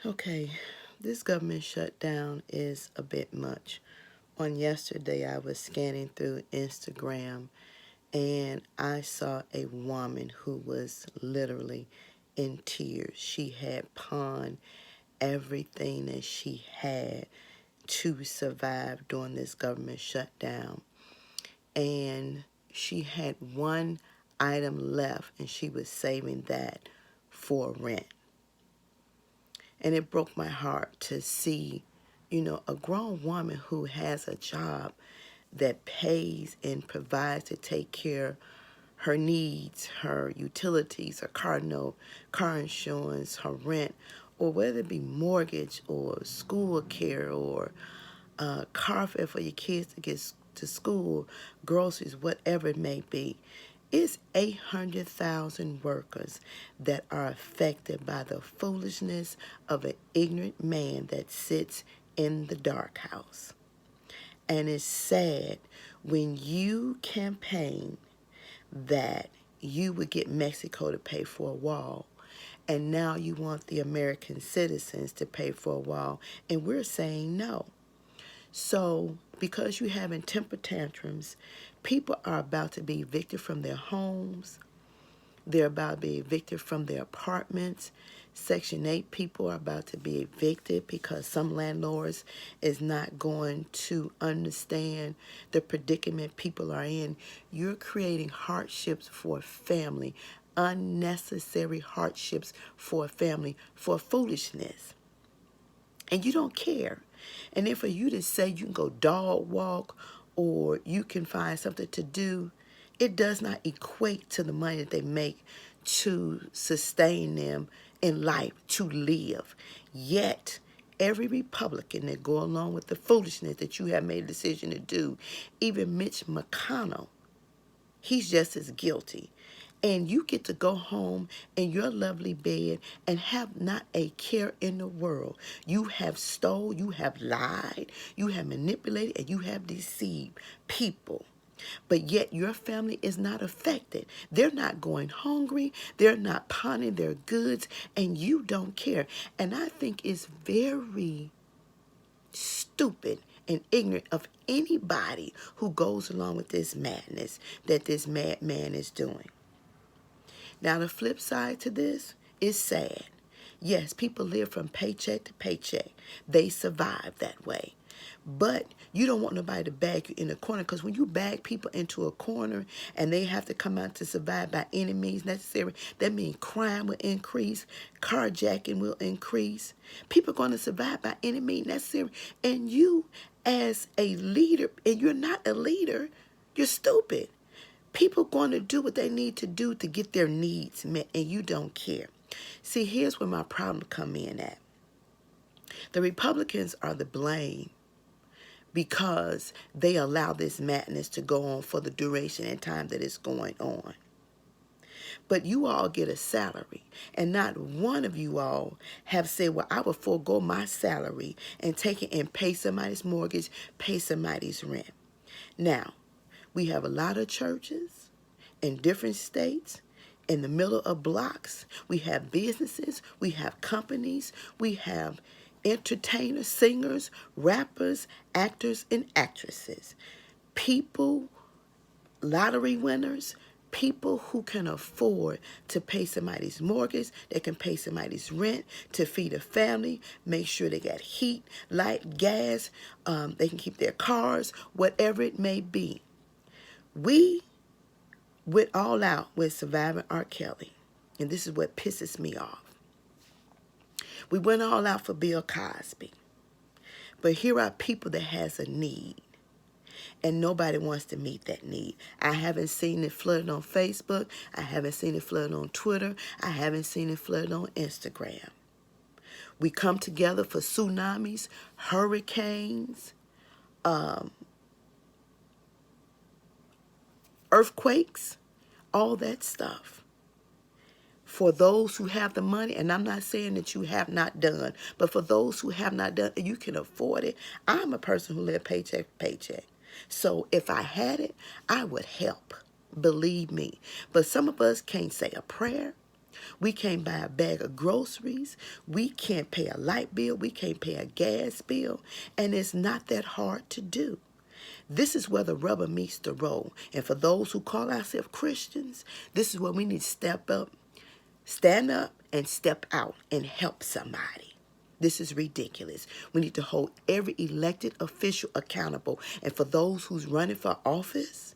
Okay, this government shutdown is a bit much. On yesterday, I was scanning through Instagram and I saw a woman who was literally in tears. She had pawned everything that she had to survive during this government shutdown. And she had one item left and she was saving that for rent. And it broke my heart to see, a grown woman who has a job that pays and provides to take care her needs, her utilities, her car note, car insurance, her rent, or whether it be mortgage or school care or car fare for your kids to get to school, groceries, whatever it may be. It's 800,000 workers that are affected by the foolishness of an ignorant man that sits in the dark house. And it's sad when you campaign that you would get Mexico to pay for a wall, and now you want the American citizens to pay for a wall, and we're saying no. So, because you're having temper tantrums, people are about to be evicted from their homes. They're about to be evicted from their apartments. Section 8 people are about to be evicted because some landlords is not going to understand the predicament people are in. You're creating hardships for a family, unnecessary hardships for a family, for foolishness. And you don't care. And then for you to say you can go dog walk or you can find something to do, it does not equate to the money that they make to sustain them in life, to live. Yet, every Republican that go along with the foolishness that you have made a decision to do, even Mitch McConnell, he's just as guilty. And you get to go home in your lovely bed and have not a care in the world. You have stole, you have lied, you have manipulated, and you have deceived people. But yet your family is not affected. They're not going hungry. They're not pawning their goods, and you don't care. And I think it's very stupid and ignorant of anybody who goes along with this madness that this madman is doing. Now, the flip side to this is sad. Yes, people live from paycheck to paycheck. They survive that way. But you don't want nobody to bag you in a corner, because when you bag people into a corner and they have to come out to survive by any means necessary, that means crime will increase, carjacking will increase. People are going to survive by any means necessary. And you, as a leader, and you're not a leader, you're stupid. People going to do what they need to do to get their needs met, and you don't care. See, here's where my problem come in at. The Republicans are the blame because they allow this madness to go on for the duration and time that it's going on. But you all get a salary, and not one of you all have said, well, I will forego my salary and take it and pay somebody's mortgage, pay somebody's rent. Now, we have a lot of churches in different states, in the middle of blocks. We have businesses, we have companies, we have entertainers, singers, rappers, actors, and actresses. People, lottery winners, people who can afford to pay somebody's mortgage, they can pay somebody's rent, to feed a family, make sure they got heat, light, gas, they can keep their cars, whatever it may be. We went all out with surviving R. Kelly, and this is what pisses me off. We went all out for Bill Cosby, but here are people that has a need, and nobody wants to meet that need. I haven't seen it flooded on Facebook. I haven't seen it flooded on Twitter. I haven't seen it flooded on Instagram. We come together for tsunamis, hurricanes, earthquakes, all that stuff. For those who have the money, and I'm not saying that you have not done, but for those who have not done, and you can afford it. I'm a person who lives paycheck to paycheck. So if I had it, I would help. Believe me. But some of us can't say a prayer. We can't buy a bag of groceries. We can't pay a light bill. We can't pay a gas bill. And it's not that hard to do. This is where the rubber meets the road. And for those who call ourselves Christians, this is where we need to step up, stand up, and step out and help somebody. This is ridiculous. We need to hold every elected official accountable. And for those who's running for office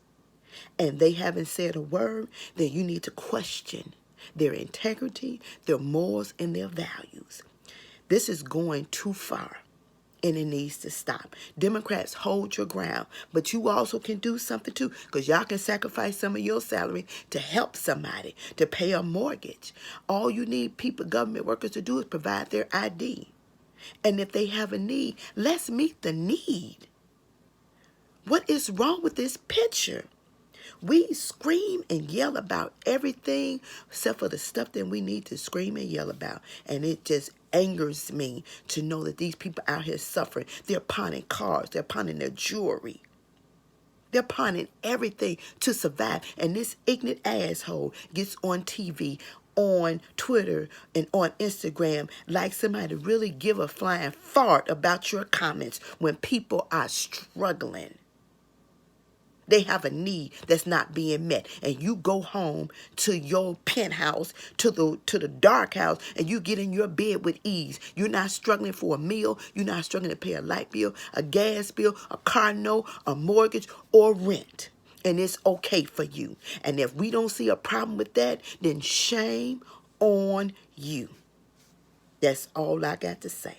and they haven't said a word, then you need to question their integrity, their morals, and their values. This is going too far, and it needs to stop. Democrats, hold your ground, but you also can do something too, because y'all can sacrifice some of your salary to help somebody, to pay a mortgage. All you need people, government workers, to do is provide their ID. And if they have a need, let's meet the need. What is wrong with this picture? We scream and yell about everything except for the stuff that we need to scream and yell about. And it just angers me to know that these people out here suffering. They're pawning cars. They're pawning their jewelry. They're pawning everything to survive. And this ignorant asshole gets on TV, on Twitter, and on Instagram like somebody really give a flying fart about your comments when people are struggling. They have a need that's not being met. And you go home to your penthouse, to the dark house, and you get in your bed with ease. You're not struggling for a meal. You're not struggling to pay a light bill, a gas bill, a car note, a mortgage, or rent. And it's okay for you. And if we don't see a problem with that, then shame on you. That's all I got to say.